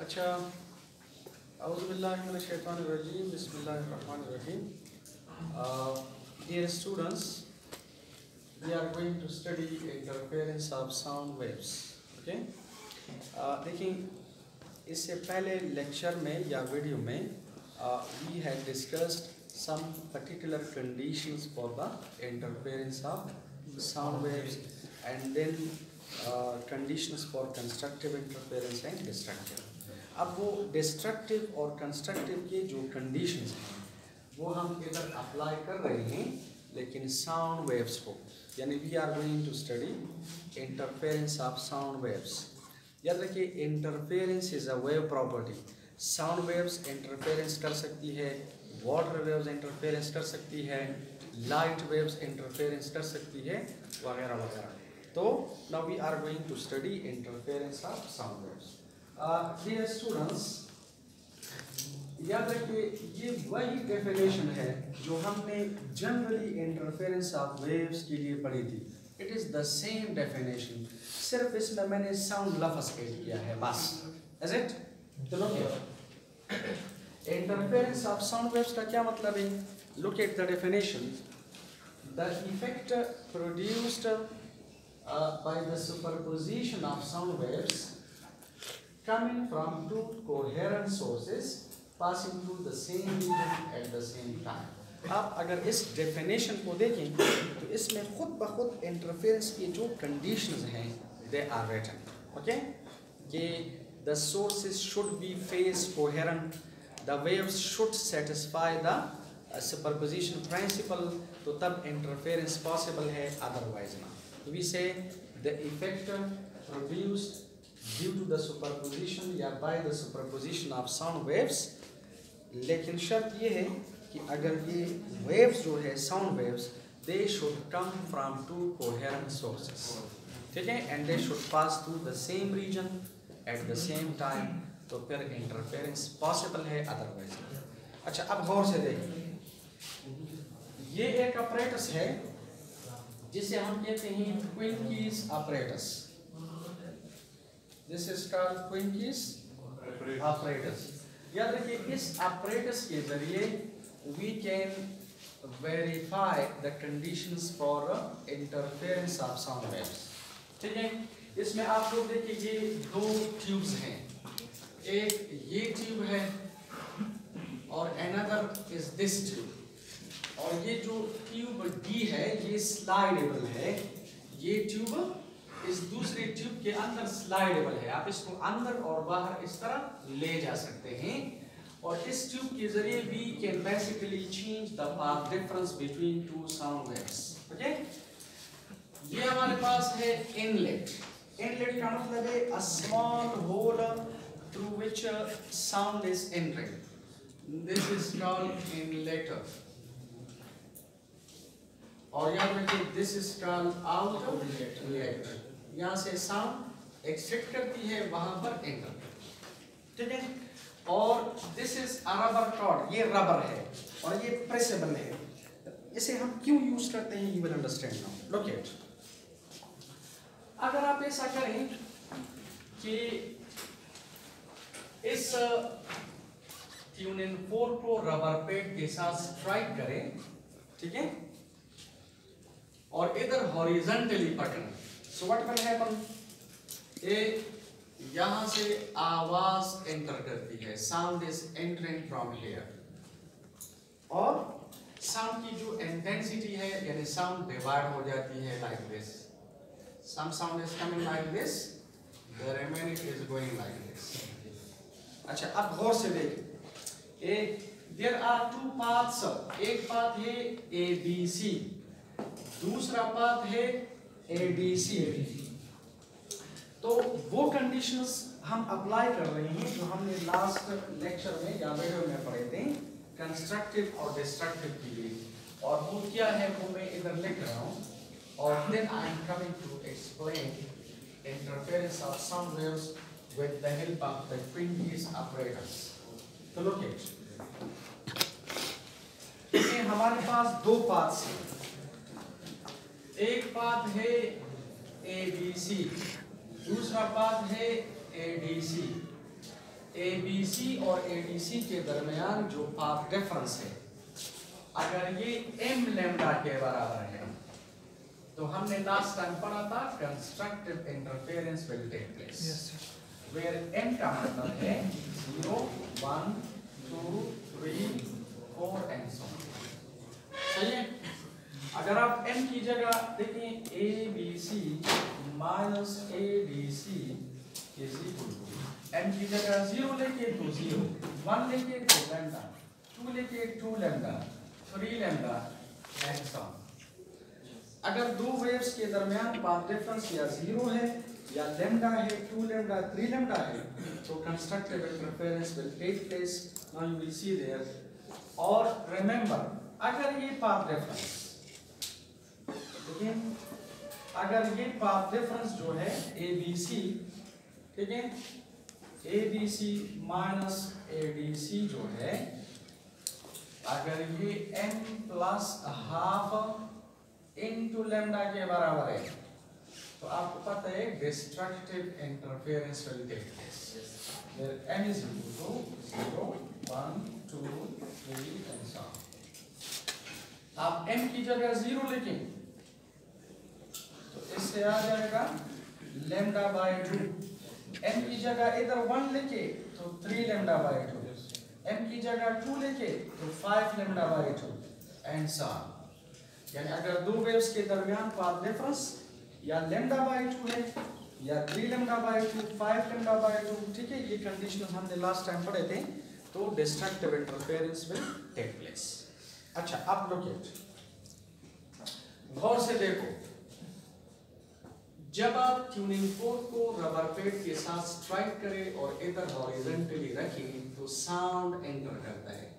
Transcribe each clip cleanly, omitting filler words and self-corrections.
अच्छा, औज़ुबिल्लाहिमिनश्शैतानिर्रजीम, बिस्मिल्लाहिर्रहमानिर्रहीम. Dear students, we are going to study interference of sound waves. Okay? देखिए, इससे पहले लेक्चर में या वीडियो में we had discussed some particular conditions for the interference of sound waves and then conditions for constructive interference and destructive. अब वो destructive और constructive के जो कंडीशंस हैं वो हम इधर अप्लाई कर रहे हैं, लेकिन साउंड वेव्स को, यानी we are going to study interference of sound waves. याद रखिए, interference is a wave property. Sound waves interference कर सकती है, वाटर वेव्स इंटरफेरेंस कर सकती है, लाइट वेव्स इंटरफेरेंस कर सकती है, वगैरह वगैरह. तो now we are going to study interference of sound waves. Dear students, याद रखिए, ये वही डेफिनेशन है जो हमने जनरली इंटरफेरेंस ऑफ वेव्स के लिए पढ़ी थी. It is the same definition, सिर्फ इसमें मैंने साउंड लफ्ज़ ऐड किया है बस. Is it? चलो, इंटरफेरेंस ऑफ साउंड वेव्स का क्या मतलब है? Look at the definition. The effect produced by the superposition of sound waves coming from two coherent sources passing through the same region at the same time. आप अगर इस definition को देखें तो इसमें खुद ब खुद इंटरफेरेंस की जो कंडीशंस हैं दे आर रिटन. ओके, कि the sources should be phase coherent, the waves should satisfy the superposition principle, तो तब इंटरफेरेंस पॉसिबल है, अदरवाइज ना. We say the effect produced due to the superposition या by the superposition of sound waves. लेकिन शर्त ये है कि अगर ये waves जो है sound waves, they should come from two coherent sources. ठीक है, and they should pass through the same region at the same time, तो फिर interference possible है, otherwise. अच्छा, अब गौर से देखिए, ये एक apparatus है जिसे हम कहते हैं क्विंकीज apparatus. This is called क्विंकीज apparatus. याद रखिए, इस apparatus के जरिए we can verify the conditions for interference of sound waves. ठीक है, इसमें आप लोग देखिए, ये दो ट्यूब्स हैं. एक ये ट्यूब है और another is this tube. और ये जो ट्यूब डी है ये स्लाइडेबल है. ये ट्यूब इस दूसरे ट्यूब के अंदर स्लाइडेबल है. आप इसको अंदर और बाहर इस तरह ले जा सकते हैं. और इस ट्यूब के जरिए we can basically change the path difference between two sound waves. Okay, ये हमारे पास है इनलेट. इनलेट का मतलब है a small hole through which sound is entering. This is called inlet. और याद रखिए, दिस इज कॉल्ड आउटलेट. यहाँ से साउंड एक्सट्रैक्ट करती है, वहां पर एंटर. ठीक है, और this is a rubber cord. ये रबर है और ये प्रेसेबल है. इसे हम क्यों यूज करते हैं, you will understand now. Look at, अगर आप ऐसा करें कि इस ट्यूनिंग फोर्क को रबर पैड के साथ स्ट्राइक करें, ठीक है, और इधर हॉरिजॉन्टली पकड़ें, सो व्हाट विल हैपन? यहां से आवाज एंटर करती है, sound is entering from here. और साउंड की जो इंटेंसिटी है, यानी साउंड डिवाइड हो जाती है like this. Some sound is coming like this, the remaining is going like this. अच्छा, अब गौर से देखिए, देयर आर टू पाथ्स. एक पाथ है ABC, दूसरा पाथ है ADC. तो वो कंडीशंस हम अप्लाई कर रहे हैं जो हमने लास्ट लेक्चर में या वीडियो में पढ़े थे, कंस्ट्रक्टिव और डिस्ट्रक्टिव के लिए. और वो क्या है वो मैं इधर लिख रहा हूँ. और then I am coming to explain interference of sound waves with the help of the Quincke's apparatus. तो लुक एट, इसमें हमारे पास दो पाथ्स हैं. एक पाथ है ABC, दूसरा पाथ है ADC. ABC और ADC के दरमियान जो पाथ डिफरेंस है, अगर ये m लैम्डा के बराबर है तो हमने लास्ट टाइम पढ़ा था constructive interference will take place, where m का मतलब है 0, 1, 2, 3, 4 एंड सो ऑन। सही है। अगर आप m की जगह देखें ABC minus ADC is equal to m की जगह 0 लेके तो 0, 1 लेके तो लैम्डा, 2 लेके 2 lambda, 3 lambda and so on. अगर दो वेव्स के दरमियान पाथ डिफरेंस या 0 है या लैम्डा है, 2 लैम्डा, 3 लैम्डा है, तो constructive interference will take place. Now you will see there. और रिमेंबर, अगर ये पाथ डिफरेंस, ठीक है, अगर ये पाथ डिफरेंस जो है ABC, ठीक है, ABC माइनस ADC जो है, अगर ये m plus half into lambda के बराबर है तो आपको पता है destructive interference will take place, where m is equal to 0, 1, 2, 3 and so on. आप m की जगह 0 लिखें तो इससे आ जाएगा लैम्डा बाय 2, m की जगह इधर 1 लिखे तो 3 लैम्डा बाय 2, m की जगह 2 लिखे तो 5 lambda by 2 and so on. यानी अगर दो वेव्स के दरमियान पाथ डिफरेंस या लैम्डा बाय 2 है या 3 लैम्डा बाय 2, 5 लैम्डा बाय 2, ठीक है, ये कंडीशन हमने लास्ट टाइम पढ़े थे, तो destructive interference will take place. अच्छा, अब लुक एट, गौर से देखो, जब आप ट्यूनिंग फोर्क को रबर पैड के साथ स्ट्राइक करें और इधर हॉरिजॉन्टली रखें तो साउंड एंटर करता है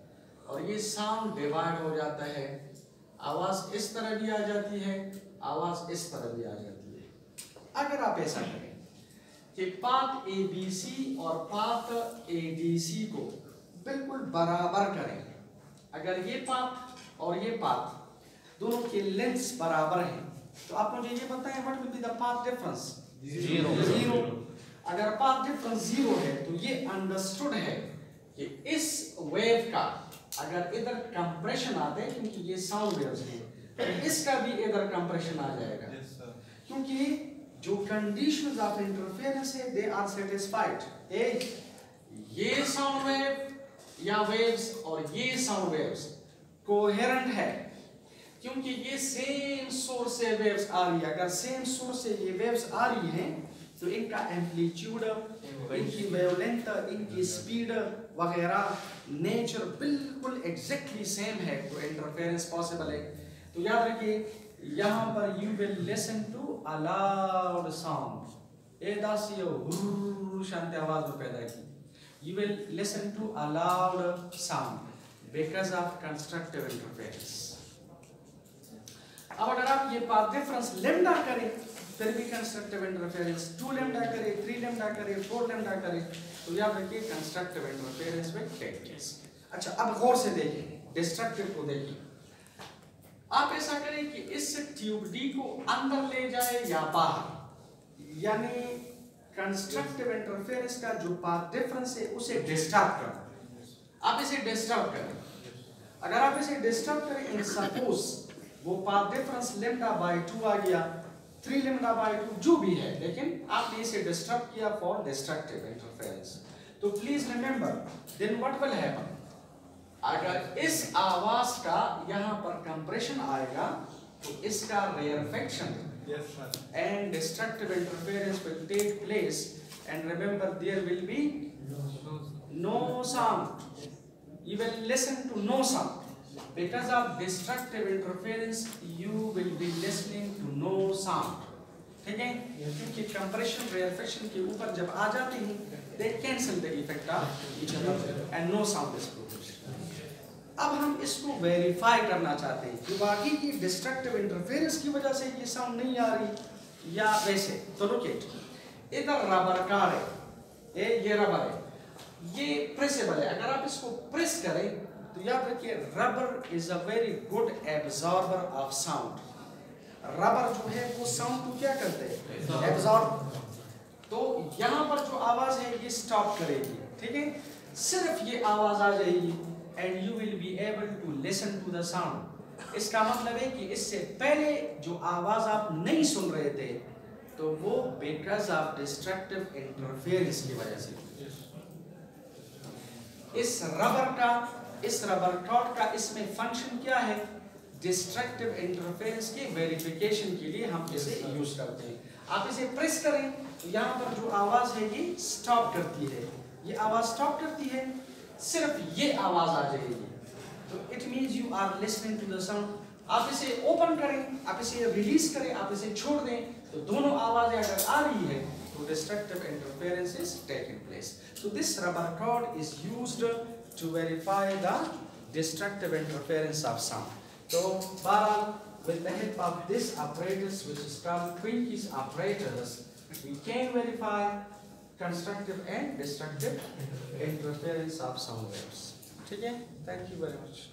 और ये साउंड डिवाइड हो जाता है, आवाज इस तरह भी आ जाती है, आवाज इस तरह भी आ जाती है। अगर आप ऐसा करें कि पाथ ABC और पाथ ADC को बिल्कुल बराबर करें, अगर ये पाथ और ये पाथ दोनों के लेंथ्स बराबर हैं तो आप मुझे ये बताएं what will be the path difference? 0। अगर पाथ डिफरेंस 0 है तो ये अंडरस्टूड है कि इस वेव का अगर इधर कंप्रेशन आते हैं, क्योंकि ये साउंड वेव्स हैं, तो इसका भी इधर कंप्रेशन आ जाएगा, क्योंकि जो कंडीशंस ऑफ इंटरफेरेंस है दे आर सेटिस्फाइड। ये साउंड वेव या वेव्स और ये साउंड वेव्स कोहेरेंट है, क्योंकि ये सेम सोर्स से वेव्स आ रही है। अगर सेम सोर्स से ये वेव्स आ रही हैं तो इनका एम्पलीट्यूड, इनकी वेवलेंथ, इनकी स्पीड वगैरह नेचर बिल्कुल एग्जैक्टली सेम है, तो इंटरफेरेंस पॉसिबल है। तो याद रखिए, यहाँ पर you will listen to a loud sound, ए दासियो शांति आवाज में पैदा की, you will listen to a loud sound because of constructive interference. अब अगर आप ये पाथ डिफरेंस लैम्डा करें फिर भी कंस्ट्रक्टिव इंटरफेरेंस, 2 लैम्डा करे, 3 लैम्डा करे, 4 लैम्डा करे, तो याद रखिए constructive interference will take place. अच्छा, अब गौर से देखिए, डिस्ट्रक्टिव को देखिए। आप ऐसा करें कि इस ट्यूब डी को अंदर ले जाए या बाहर, यानी कंस्ट्रक्टिव इंटरफेरेंस का जो पाथ डिफरेंस है उसे डिस्टर्ब करें। आप इसे डिस्टर्ब करें। अगर आप इसे डिस्टर्ब करें, सपोज वो पाथ डिफरेंस लैम्डा बाय 2 आ गया, 3 लैम्डा बाय 2 जो भी है, लेकिन आपने इसे डिस्टर्ब किया फॉर डिस्ट्रक्टिव इंटरफेरेंस, तो please remember then what will happen, अगर इस आवाज का यहाँ पर कंप्रेशन आएगा तो इसका rarefaction and destructive interference will take place, and remember there will be no sound, you will listen to no sound. Because of destructive interference you will be listening to no sound. ठीक है, क्योंकि compression rarefaction के ऊपर जब आ जाती हैं they cancel the effect of each other and no sound is produced. अब हम इसको वेरीफाई करना चाहते हैं कि वाकई की डिस्ट्रक्टिव इंटरफेरेंस की वजह से ये साउंड नहीं आ रही या वैसे। तो लुक इट, इधर रबर कार्ड है, ये रबर है, ये प्रेसेबल है। अगर आप इसको प्रेस करें तो याद रखिए rubber is a very good absorber of sound. Rubber जो है वो साउंड को क्या करते हैं, एब्जॉर्ब। तो यहाँ पर जो आवाज है ये स्टॉप करेगी, ठीक है, सिर्फ ये आवाज आ जाएगी and you will be able to listen to the sound. इसका मतलब है कि इससे पहले जो आवाज आप नहीं सुन रहे थे तो वो बिकॉज ऑफ डिस्ट्रक्टिव इंटरफेरेंस की वजह से। इस रबर टॉट का इसमें फंक्शन क्या है? डिस्ट्रक्टिव इंटरफेरेंस के वेरिफिकेशन के लिए हम इसे यूज करते हैं। आप इसे प्रेस करें तो यहाँ पर जो आवाज है ये स्टॉप करती है, ये आवाज स्टॉप करती है, सिर्फ ये आवाज आ जाएगी। तो it means you are listening to the sound. आप इसे ओपन करें, आप इसे रिलीज करें, आप इसे छोड़ दें तो दोनों आवाजें अगर आ रही है तो destructive interference is taking place. So this rubber rod is used to verify the destructive interference of sound. So, Baral, with the help of this apparatus, which is called Quincke's apparatus, we can verify constructive and destructive interference of sound waves. Okay? Thank you very much.